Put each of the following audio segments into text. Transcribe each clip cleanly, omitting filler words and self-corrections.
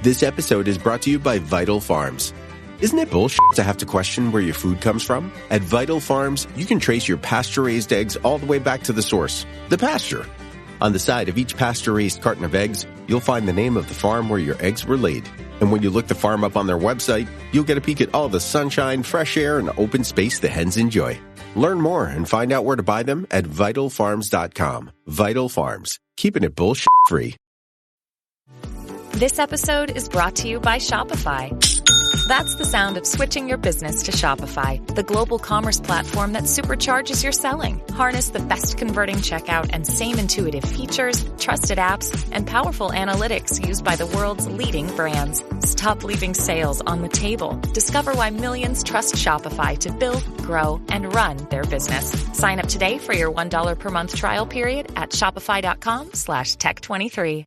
This episode is brought to you by Vital Farms. Isn't it bullshit to have to question where your food comes from? At Vital Farms, you can trace your pasture-raised eggs all the way back to the source, the pasture. On the side of each pasture-raised carton of eggs, you'll find the name of the farm where your eggs were laid. And when you look the farm up on their website, you'll get a peek at all the sunshine, fresh air, and open space the hens enjoy. Learn more and find out where to buy them at vitalfarms.com. Vital Farms, keeping it bullshit free. This episode is brought to you by Shopify. That's the sound of switching your business to Shopify, the global commerce platform that supercharges your selling. Harness the best converting checkout and same intuitive features, trusted apps, and powerful analytics used by the world's leading brands. Stop leaving sales on the table. Discover why millions trust Shopify to build, grow, and run their business. Sign up today for your $1 per month trial period at shopify.com/tech23.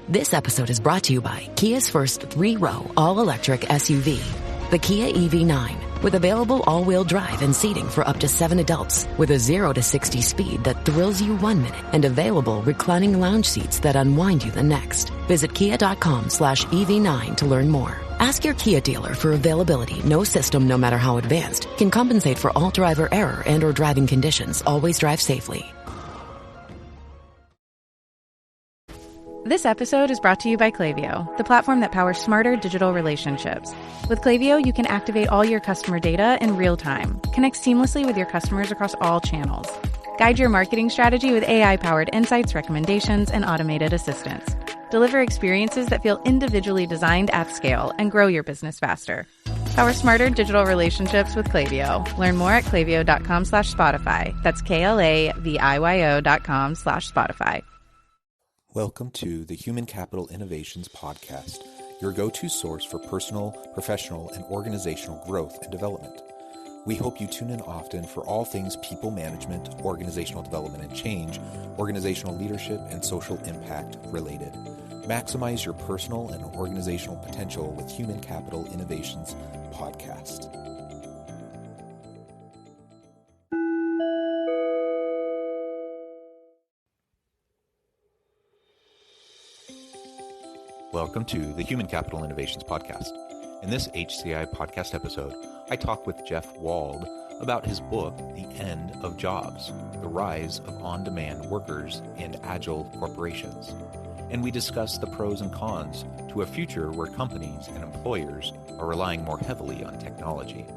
This episode is brought to you by Kia's first 3-row all-electric SUV, the Kia EV9, with available all-wheel drive and seating for up to 7 adults, with a 0 to 60 speed that thrills you 1 minute and available reclining lounge seats that unwind you the next. Visit kia.com/EV9 to learn more. Ask your Kia dealer for availability. No system, no matter how advanced, can compensate for all driver error and or driving conditions. Always drive safely. This episode is brought to you by Klaviyo, the platform that powers smarter digital relationships. With Klaviyo, you can activate all your customer data in real time, connect seamlessly with your customers across all channels, guide your marketing strategy with AI-powered insights, recommendations, and automated assistance, deliver experiences that feel individually designed at scale, and grow your business faster. Power smarter digital relationships with Klaviyo. Learn more at klaviyo.com/Spotify. That's KLAVIYO.com/Spotify. Welcome to the Human Capital Innovations Podcast, your go-to source for personal, professional, and organizational growth and development. We hope you tune in often for all things people management, organizational development and change, organizational leadership, and social impact related. Maximize your personal and organizational potential with Human Capital Innovations Podcast. Welcome to the Human Capital Innovations Podcast. In this HCI podcast episode, I talk with Jeff Wald about his book, The End of Jobs, The Rise of On-Demand Workers and Agile Corporations. And we discuss the pros and cons to a future where companies and employers are relying more heavily on technology.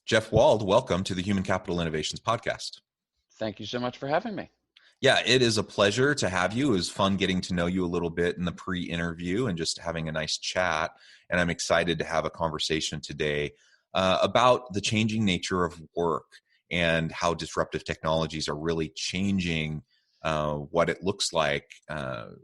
Jeff Wald, welcome to the Human Capital Innovations Podcast. Thank you so much for having me. Yeah, it is a pleasure to have you. It was fun getting to know you a little bit in the pre-interview and just having a nice chat. And I'm excited to have a conversation today about the changing nature of work and how disruptive technologies are really changing what it looks like,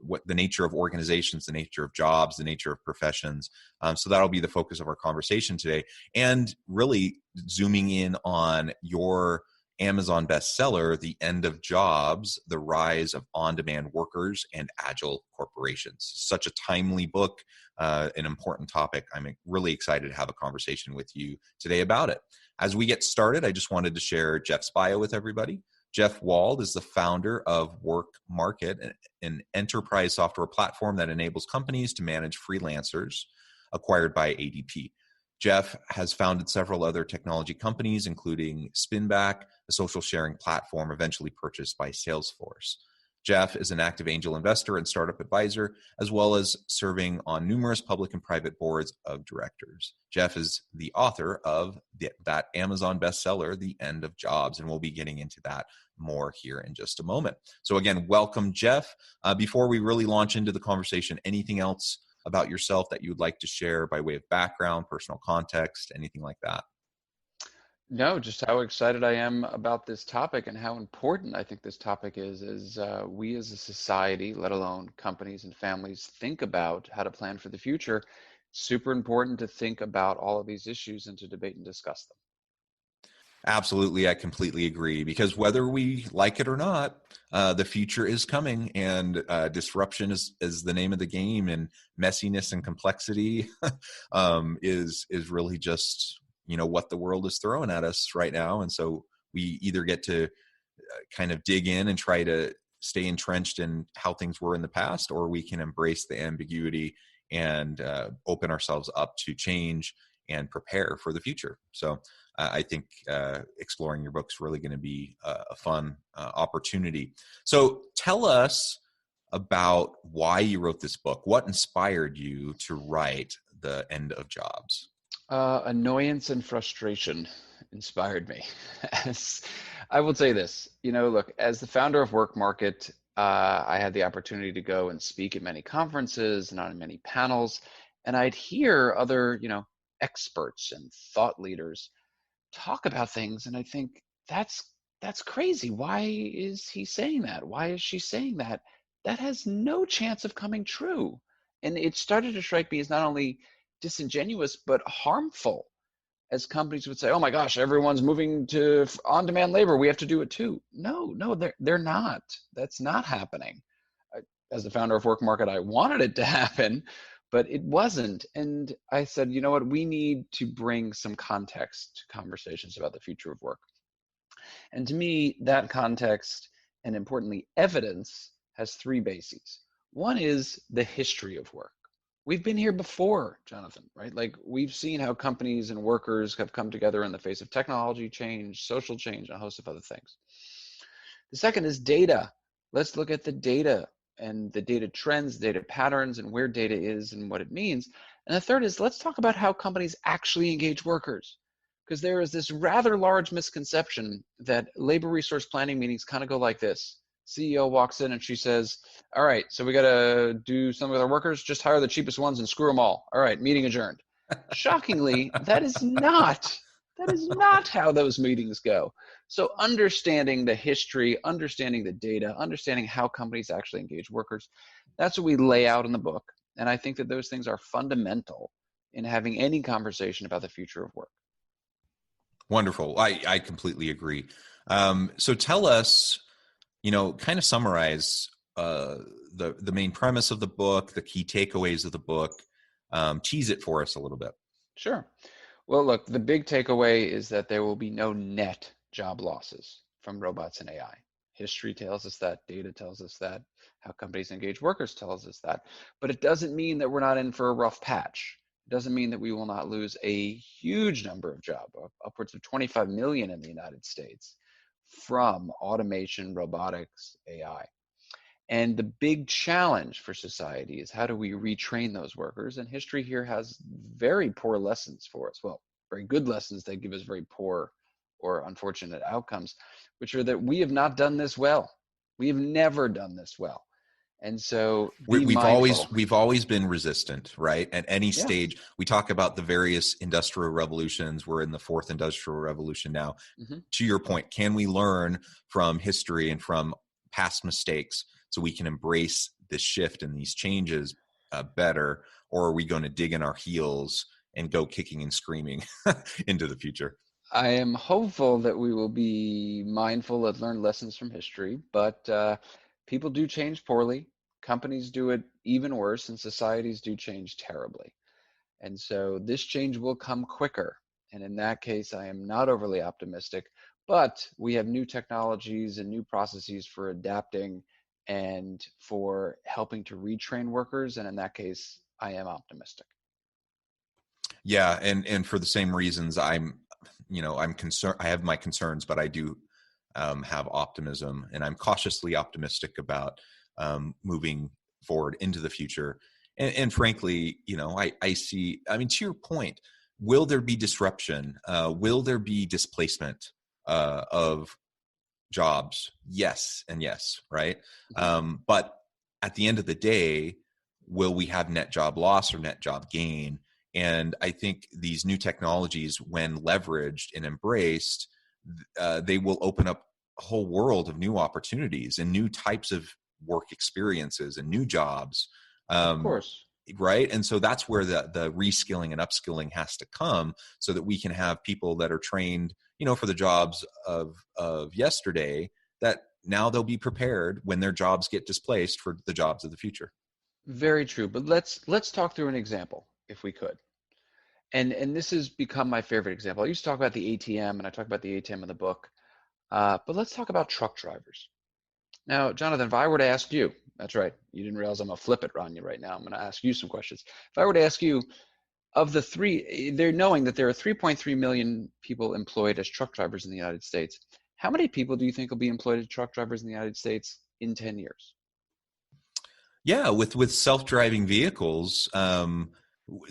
what the nature of organizations, the nature of jobs, the nature of professions. So that'll be the focus of our conversation today. And really zooming in on your Amazon bestseller, The End of Jobs, The Rise of On-Demand Workers and Agile Corporations. Such a timely book, an important topic. I'm really excited to have a conversation with you today about it. As we get started, I just wanted to share Jeff's bio with everybody. Jeff Wald is the founder of Work Market, an enterprise software platform that enables companies to manage freelancers, acquired by ADP. Jeff has founded several other technology companies, including Spinback, a social sharing platform eventually purchased by Salesforce. Jeff is an active angel investor and startup advisor, as well as serving on numerous public and private boards of directors. Jeff is the author of that Amazon bestseller, The End of Jobs, and we'll be getting into that more here in just a moment. So again, welcome, Jeff. Before we really launch into the conversation, anything else about yourself that you would like to share by way of background, personal context, anything like that? No, just how excited I am about this topic and how important I think this topic is we as a society, let alone companies and families, think about how to plan for the future. Super important to think about all of these issues and to debate and discuss them. Absolutely. I completely agree, because whether we like it or not, the future is coming, and disruption is the name of the game, and messiness and complexity is really just, what the world is throwing at us right now. And so we either get to kind of dig in and try to stay entrenched in how things were in the past, or we can embrace the ambiguity and open ourselves up to change and prepare for the future. So I think exploring your book is really going to be a fun opportunity. So tell us about why you wrote this book. What inspired you to write The End of Jobs? Annoyance and frustration inspired me. As I will say this, look, as the founder of Work Market, I had the opportunity to go and speak at many conferences and on many panels, and I'd hear other, experts and thought leaders talk about things, and I think that's crazy. Why is he saying that? Why is she saying that? That has no chance of coming true. And it started to strike me as not only disingenuous but harmful, as companies would say, "Oh my gosh, everyone's moving to on-demand labor. We have to do it too." No, they're not. That's not happening. As the founder of Work Market, I wanted it to happen, but it wasn't. And I said, you know what? We need to bring some context to conversations about the future of work. And to me, that context, and importantly, evidence, has three bases. One is the history of work. We've been here before, Jonathan, right? Like, we've seen how companies and workers have come together in the face of technology change, social change, and a host of other things. The second is data. Let's look at the data and the data trends, data patterns, and where data is and what it means. And the third is, let's talk about how companies actually engage workers. Because there is this rather large misconception that labor resource planning meetings kind of go like this. CEO walks in and she says, "All right, so we got to do something with our workers. Just hire the cheapest ones and screw them all. All right, meeting adjourned." Shockingly, that is not how those meetings go. So understanding the history, understanding the data, understanding how companies actually engage workers, that's what we lay out in the book. And I think that those things are fundamental in having any conversation about the future of work. Wonderful. I completely agree. So tell us, kind of summarize the main premise of the book, the key takeaways of the book. Tease it for us a little bit. Sure. Well, look, the big takeaway is that there will be no net job losses from robots and AI. History tells us that, data tells us that, how companies engage workers tells us that. But it doesn't mean that we're not in for a rough patch. It doesn't mean that we will not lose a huge number of jobs, upwards of 25 million in the United States, from automation, robotics, AI. And the big challenge for society is, how do we retrain those workers? And history here has very poor lessons for us. Well, very good lessons that give us very poor or unfortunate outcomes, which are that we have not done this well. We have never done this well. And so we've always been resistant, right? At any stage, yes. We talk about the various industrial revolutions. We're in the fourth industrial revolution now. Mm-hmm. To your point, can we learn from history and from past mistakes so we can embrace this shift and these changes better? Or are we going to dig in our heels and go kicking and screaming into the future? I am hopeful that we will be mindful and learn lessons from history, but people do change poorly, companies do it even worse, and societies do change terribly. And so this change will come quicker. And in that case, I am not overly optimistic, but we have new technologies and new processes for adapting and for helping to retrain workers. And in that case, I am optimistic. Yeah. And for the same reasons, I'm concerned. I have my concerns, but I do have optimism, and I'm cautiously optimistic about moving forward into the future. And frankly, I see, to your point, will there be disruption? Will there be displacement of jobs? Yes and yes, right? But at the end of the day, will we have net job loss or net job gain? And I think these new technologies, when leveraged and embraced, they will open up a whole world of new opportunities and new types of work experiences and new jobs. Of course. right? And so that's where the reskilling and upskilling has to come, so that we can have people that are trained, for the jobs of yesterday, that now they'll be prepared when their jobs get displaced for the jobs of the future. Very true. But let's talk through an example, if we could. And this has become my favorite example. I used to talk about the ATM, and I talk about the ATM in the book. But let's talk about truck drivers. Now, Jonathan, if I were to ask you, that's right, you didn't realize I'm going to flip it on you right now. I'm going to ask you some questions. If I were to ask you, of the three, they're knowing that there are 3.3 million people employed as truck drivers in the United States. How many people do you think will be employed as truck drivers in the United States in 10 years? Yeah, with self-driving vehicles,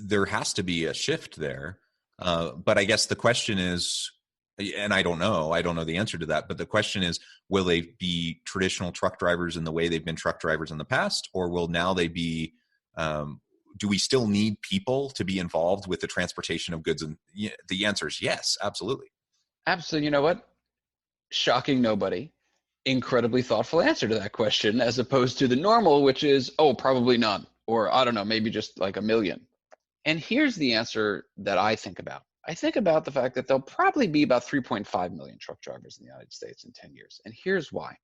there has to be a shift there. But I guess the question is, and I don't know the answer to that, but the question is, will they be traditional truck drivers in the way they've been truck drivers in the past, or will now they be, do we still need people to be involved with the transportation of goods? And the answer is yes, absolutely. Absolutely. You know what? Shocking nobody. Incredibly thoughtful answer to that question, as opposed to the normal, which is, oh, probably none, or I don't know, maybe just like a million. And here's the answer that I think about. I think about the fact that there'll probably be about 3.5 million truck drivers in the United States in 10 years. And here's why.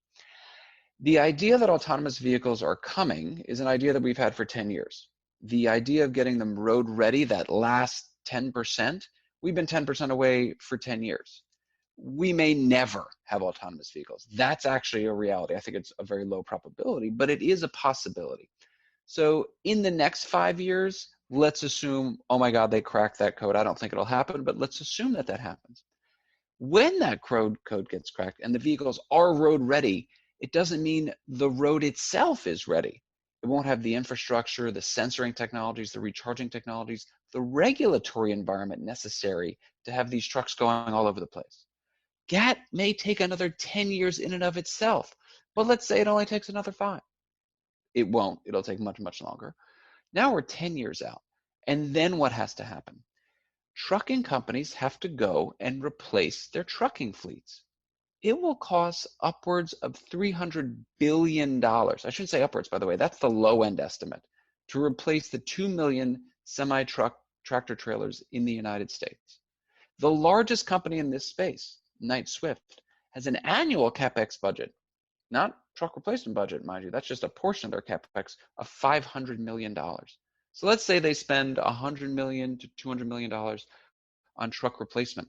The idea that autonomous vehicles are coming is an idea that we've had for 10 years. The idea of getting them road ready, that last 10%, we've been 10% away for 10 years. We may never have autonomous vehicles. That's actually a reality. I think it's a very low probability, but it is a possibility. So in the next 5 years, let's assume, oh my God, they cracked that code. I don't think it'll happen, but let's assume that happens. When that code gets cracked and the vehicles are road ready, it doesn't mean the road itself is ready. It won't have the infrastructure, the sensoring technologies, the recharging technologies, the regulatory environment necessary to have these trucks going all over the place. That may take another 10 years in and of itself, but let's say it only takes another 5. It won't. It'll take much, much longer. Now we're 10 years out. And then what has to happen? Trucking companies have to go and replace their trucking fleets. It will cost upwards of $300 billion. I shouldn't say upwards, by the way. That's the low end estimate, to replace the 2 million semi-truck tractor trailers in the United States. The largest company in this space, Knight-Swift, has an annual CapEx budget, not truck replacement budget, mind you, that's just a portion of their CapEx, of $500 million. So let's say they spend $100 million to $200 million on truck replacement.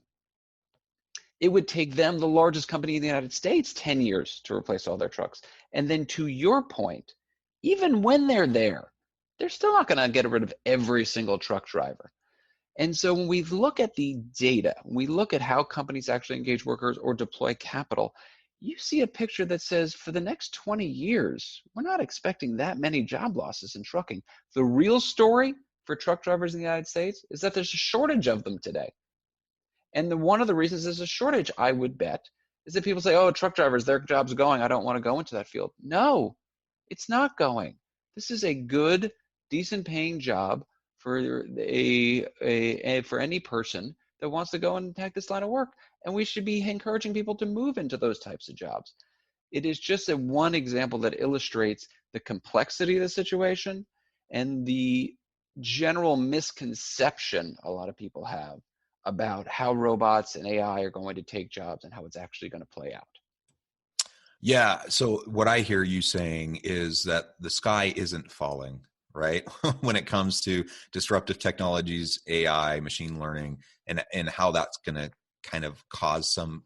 It would take them, the largest company in the United States, 10 years to replace all their trucks. And then to your point, even when they're there, they're still not going to get rid of every single truck driver. And so when we look at the data, when we look at how companies actually engage workers or deploy capital, you see a picture that says for the next 20 years, we're not expecting that many job losses in trucking. The real story for truck drivers in the United States is that there's a shortage of them today. And one of the reasons there's a shortage, I would bet, is that people say, oh, truck drivers, their job's going. I don't want to go into that field. No, it's not going. This is a good, decent paying job for for any person that wants to go and take this line of work. And we should be encouraging people to move into those types of jobs. It is just one example that illustrates the complexity of the situation and the general misconception a lot of people have about how robots and AI are going to take jobs and how it's actually going to play out. Yeah. So what I hear you saying is that the sky isn't falling, right? When it comes to disruptive technologies, AI, machine learning, and how that's going to kind of cause some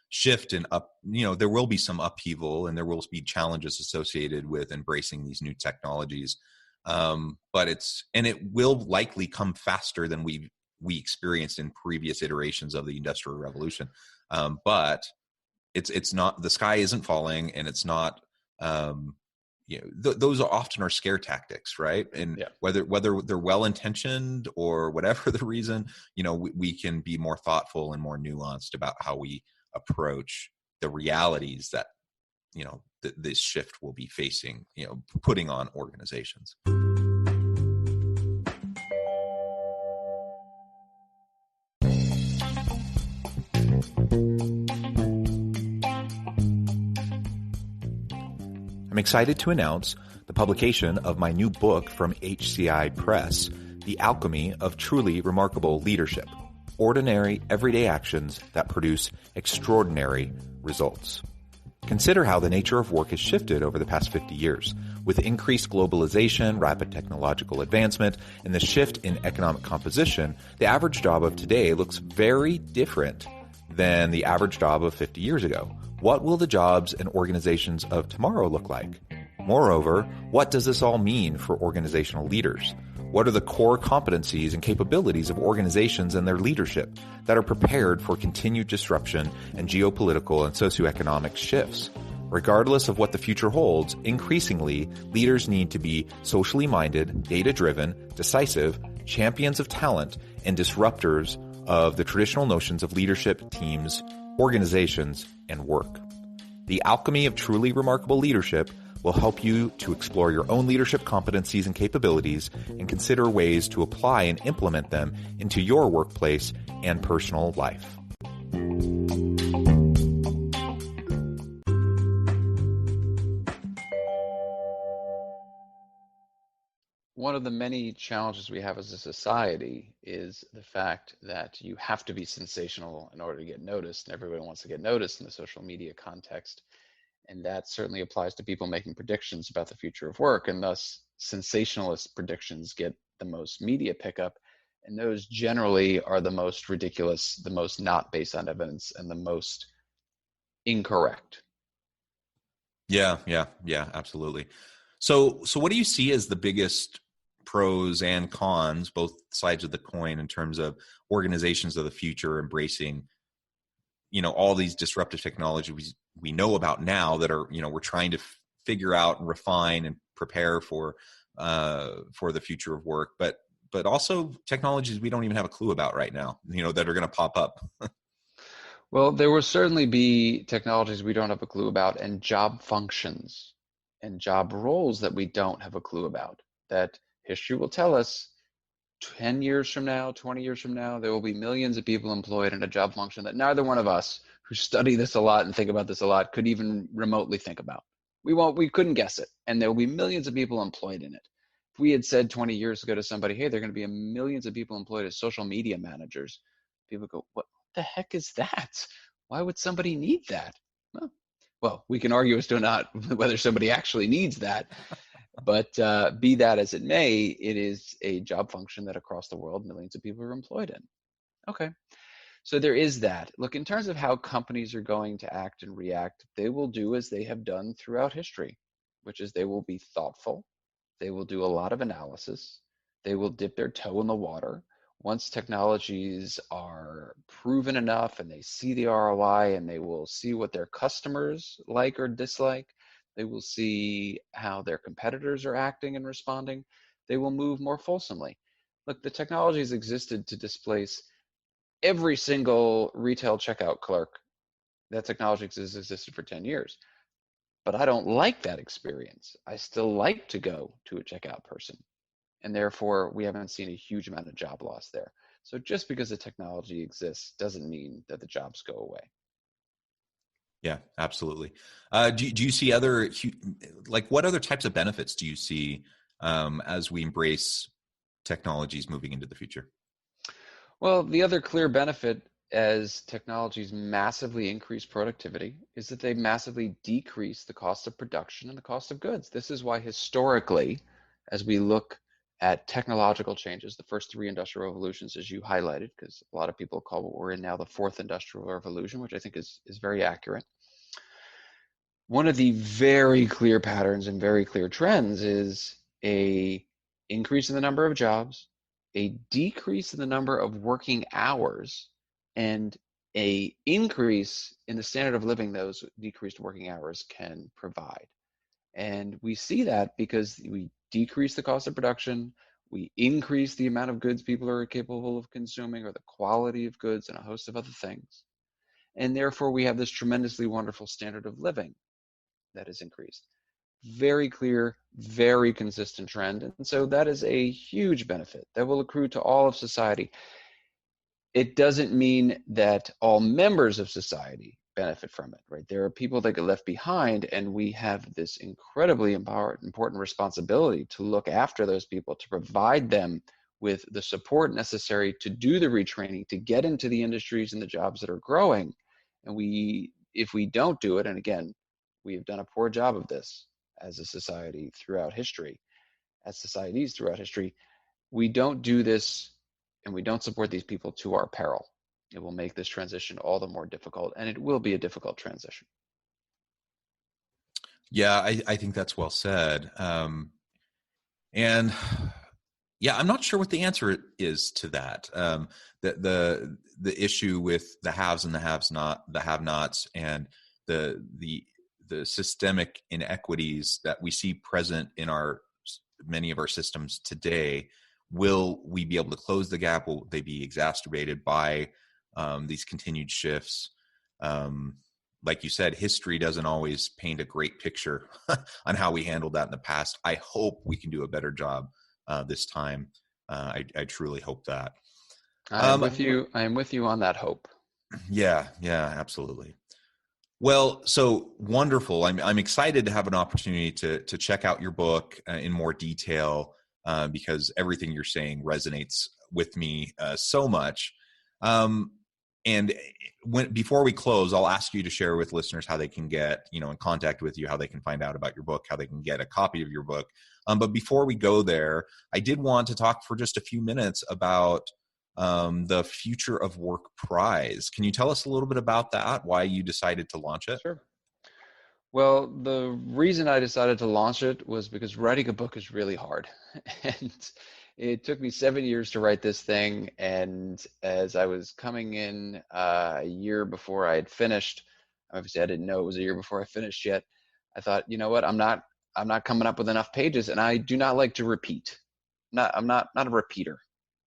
shift and there will be some upheaval and there will be challenges associated with embracing these new technologies. But it will likely come faster than we experienced in previous iterations of the Industrial Revolution. But it's not, the sky isn't falling, and it's not, those are often scare tactics, right? And whether they're well-intentioned or whatever the reason, we can be more thoughtful and more nuanced about how we approach the realities that, this shift will be facing, putting on organizations. I'm excited to announce the publication of my new book from HCI Press, The Alchemy of Truly Remarkable Leadership: Ordinary, Everyday Actions That Produce Extraordinary Results. Consider how the nature of work has shifted over the past 50 years. With increased globalization, rapid technological advancement, and the shift in economic composition, the average job of today looks very different than the average job of 50 years ago. What will the jobs and organizations of tomorrow look like? Moreover, what does this all mean for organizational leaders? What are the core competencies and capabilities of organizations and their leadership that are prepared for continued disruption and geopolitical and socioeconomic shifts? Regardless of what the future holds, increasingly, leaders need to be socially minded, data-driven, decisive, champions of talent, and disruptors of the traditional notions of leadership, teams, organizations, and work. The Alchemy of Truly Remarkable Leadership will help you to explore your own leadership competencies and capabilities and consider ways to apply and implement them into your workplace and personal life. One of the many challenges we have as a society is the fact that you have to be sensational in order to get noticed, and everybody wants to get noticed in the social media context. And that certainly applies to people making predictions about the future of work, and thus sensationalist predictions get the most media pickup, and those generally are the most ridiculous, the most not based on evidence, and the most incorrect. Yeah, absolutely. So what do you see as the biggest pros and cons, both sides of the coin, in terms of organizations of the future embracing, all these disruptive technologies we know about now that are, we're trying to figure out and refine and prepare for the future of work, but also technologies we don't even have a clue about right now, that are going to pop up. Well, there will certainly be technologies we don't have a clue about, and job functions and job roles that we don't have a clue about, that history will tell us 10 years from now, 20 years from now, there will be millions of people employed in a job function that neither one of us who study this a lot and think about this a lot could even remotely think about. We couldn't guess it. And there will be millions of people employed in it. If we had said 20 years ago to somebody, hey, there are going to be millions of people employed as social media managers, people go, what the heck is that? Why would somebody need that? Well, we can argue as to not whether somebody actually needs that. But be that as it may, it is a job function that across the world, millions of people are employed in. Okay, so there is that. Look, in terms of how companies are going to act and react, they will do as they have done throughout history, which is they will be thoughtful. They will do a lot of analysis. They will dip their toe in the water. Once technologies are proven enough and they see the ROI, and they will see what their customers like or dislike, they will see how their competitors are acting and responding, they will move more fulsomely. Look, the technology has existed to displace every single retail checkout clerk. That technology has existed for 10 years. But I don't like that experience. I still like to go to a checkout person. And therefore, we haven't seen a huge amount of job loss there. So just because the technology exists doesn't mean that the jobs go away. Yeah, absolutely. Do you see what other types of benefits do you see as we embrace technologies moving into the future? Well, the other clear benefit as technologies massively increase productivity is that they massively decrease the cost of production and the cost of goods. This is why historically, as we look at technological changes, the first three industrial revolutions, as you highlighted, because a lot of people call what we're in now the fourth industrial revolution, which I think is very accurate. One of the very clear patterns and very clear trends is a increase in the number of jobs, a decrease in the number of working hours, and a increase in the standard of living those decreased working hours can provide. And we see that because we decrease the cost of production, we increase the amount of goods people are capable of consuming, or the quality of goods, and a host of other things. And therefore, we have this tremendously wonderful standard of living that is increased. Very clear, very consistent trend. And so that is a huge benefit that will accrue to all of society. It doesn't mean that all members of society benefit from it, right? There are people that get left behind, and we have this incredibly important responsibility to look after those people, to provide them with the support necessary to do the retraining, to get into the industries and the jobs that are growing. And if we don't do it, and again, we have done a poor job of this as a society throughout history, as societies throughout history, we don't do this and we don't support these people to our peril. It will make this transition all the more difficult, and it will be a difficult transition. Yeah, I think that's well said. And yeah, I'm not sure what the answer is to that. The issue with the haves and the have-nots, and the systemic inequities that we see present in many of our systems today. Will we be able to close the gap? Will they be exacerbated by these continued shifts? Like you said, history doesn't always paint a great picture on how we handled that in the past. I hope we can do a better job this time. I truly hope that. I am with you. I am with you on that hope. Yeah, absolutely. Well, so wonderful. I'm excited to have an opportunity to check out your book in more detail, because everything you're saying resonates with me so much. And before we close, I'll ask you to share with listeners how they can get, in contact with you, how they can find out about your book, how they can get a copy of your book. But before we go there, I did want to talk for just a few minutes about the Future of Work Prize. Can you tell us a little bit about that, why you decided to launch it? Sure. Well, the reason I decided to launch it was because writing a book is really hard. And it took me 7 years to write this thing. And as I was coming in a year before I had finished, obviously I didn't know it was a year before I finished yet, I thought, you know what, I'm not coming up with enough pages, and I do not like to repeat. I'm not a repeater.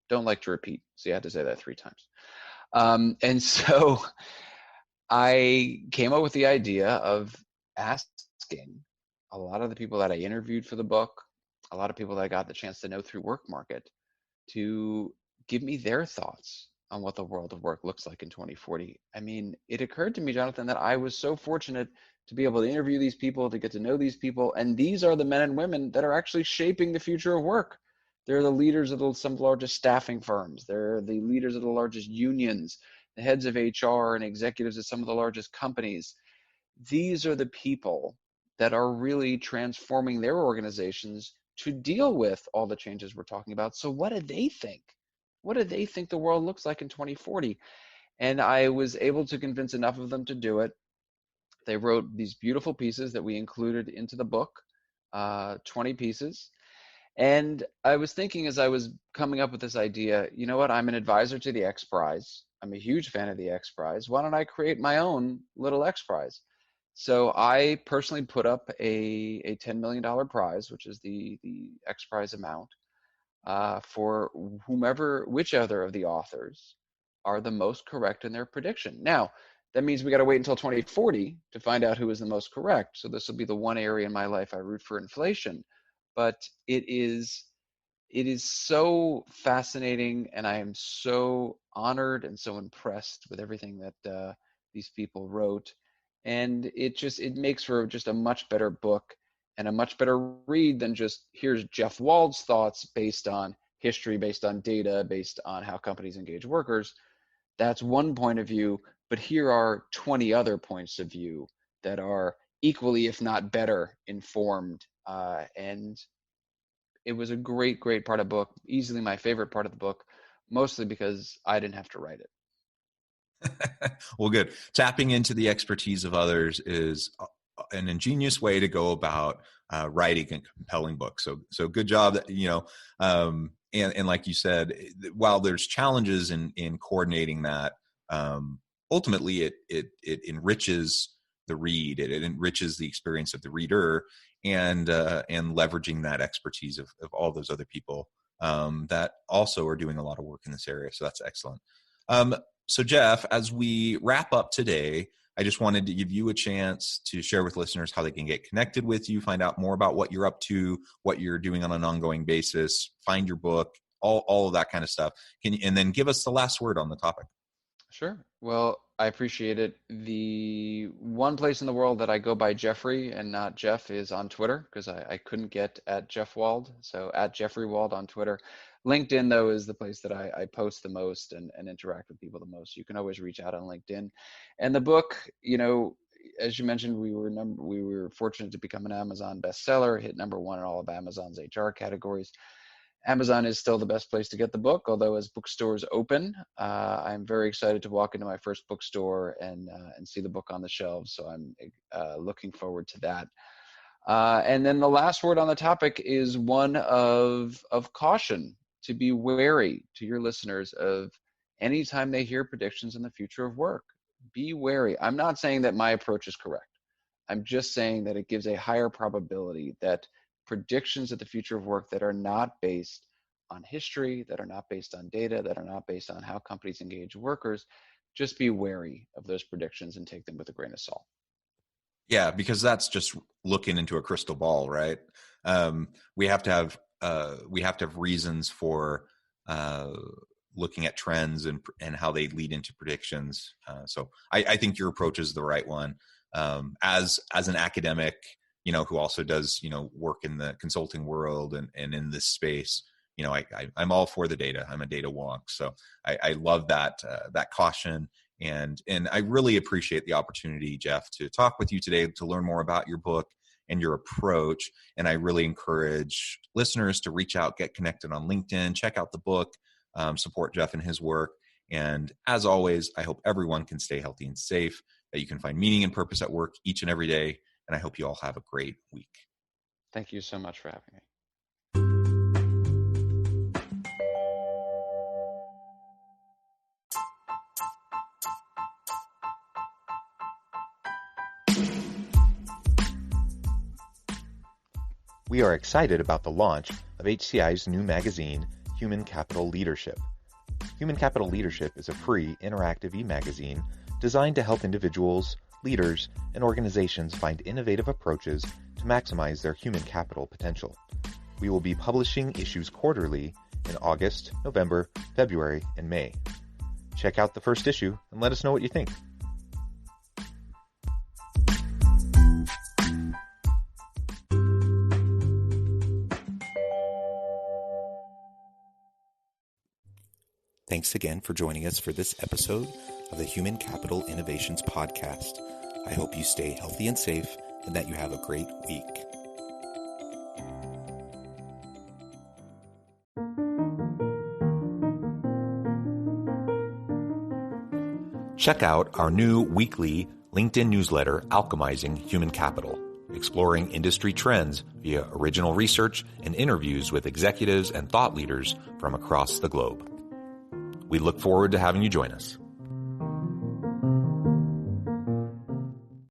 Don't like to repeat. So you had to say that 3 times. And so I came up with the idea of asking a lot of the people that I interviewed for the book, a lot of people that I got the chance to know through Work Market, to give me their thoughts on what the world of work looks like in 2040. I mean, it occurred to me, Jonathan, that I was so fortunate to be able to interview these people, to get to know these people, and these are the men and women that are actually shaping the future of work. They're the leaders of some of the largest staffing firms. They're the leaders of the largest unions, the heads of HR and executives at some of the largest companies. These are the people that are really transforming their organizations to deal with all the changes we're talking about. So what do they think? What do they think the world looks like in 2040? And I was able to convince enough of them to do it. They wrote these beautiful pieces that we included into the book, 20 pieces. And I was thinking, as I was coming up with this idea, you know what, I'm an advisor to the X Prize. I'm a huge fan of the X Prize. Why don't I create my own little X Prize? So I personally put up a $10 million prize, which is the X Prize amount, for whichever of the authors are the most correct in their prediction. Now, that means we got to wait until 2040 to find out who is the most correct. So this will be the one area in my life I root for inflation. But it is so fascinating, and I am so honored and so impressed with everything that these people wrote. And it makes for just a much better book and a much better read than just, here's Jeff Wald's thoughts based on history, based on data, based on how companies engage workers. That's one point of view, but here are 20 other points of view that are equally, if not better, informed. And it was a great part of the book, easily my favorite part of the book, mostly because I didn't have to write it. Well, good. Tapping into the expertise of others is an ingenious way to go about writing a compelling book. So good job. And like you said, while there's challenges in coordinating that, ultimately it enriches the read. It enriches the experience of the reader, and leveraging that expertise of all those other people that also are doing a lot of work in this area. So that's excellent. So Jeff, as we wrap up today, I just wanted to give you a chance to share with listeners how they can get connected with you, find out more about what you're up to, what you're doing on an ongoing basis, find your book, all of that kind of stuff. And then give us the last word on the topic. Sure. Well, I appreciate it. The one place in the world that I go by Jeffrey and not Jeff is on Twitter, because I couldn't get at Jeff Wald. So at Jeffrey Wald on Twitter. LinkedIn, though, is the place that I post the most and interact with people the most. You can always reach out on LinkedIn. And the book, as you mentioned, we were fortunate to become an Amazon bestseller, hit #1 in all of Amazon's HR categories. Amazon is still the best place to get the book, although as bookstores open, I'm very excited to walk into my first bookstore and see the book on the shelves. So I'm looking forward to that. And then the last word on the topic is one of caution, to be wary to your listeners of anytime they hear predictions in the future of work. Be wary. I'm not saying that my approach is correct. I'm just saying that it gives a higher probability that predictions of the future of work that are not based on history, that are not based on data, that are not based on how companies engage workers, just be wary of those predictions and take them with a grain of salt. Yeah, because that's just looking into a crystal ball, right? We have to have reasons for looking at trends and how they lead into predictions. So I think your approach is the right one. As an academic, who also does, work in the consulting world and in this space, I'm all for the data. I'm a data wonk. So I love that caution. And I really appreciate the opportunity, Jeff, to talk with you today, to learn more about your book and your approach. And I really encourage listeners to reach out, get connected on LinkedIn, check out the book, support Jeff and his work. And as always, I hope everyone can stay healthy and safe, that you can find meaning and purpose at work each and every day. And I hope you all have a great week. Thank you so much for having me. We are excited about the launch of HCI's new magazine, Human Capital Leadership. Human Capital Leadership is a free, interactive e-magazine designed to help individuals, leaders, and organizations find innovative approaches to maximize their human capital potential. We will be publishing issues quarterly in August, November, February, and May. Check out the first issue and let us know what you think. Thanks again for joining us for this episode of the Human Capital Innovations Podcast. I hope you stay healthy and safe and that you have a great week. Check out our new weekly LinkedIn newsletter, Alchemizing Human Capital, exploring industry trends via original research and interviews with executives and thought leaders from across the globe. We look forward to having you join us.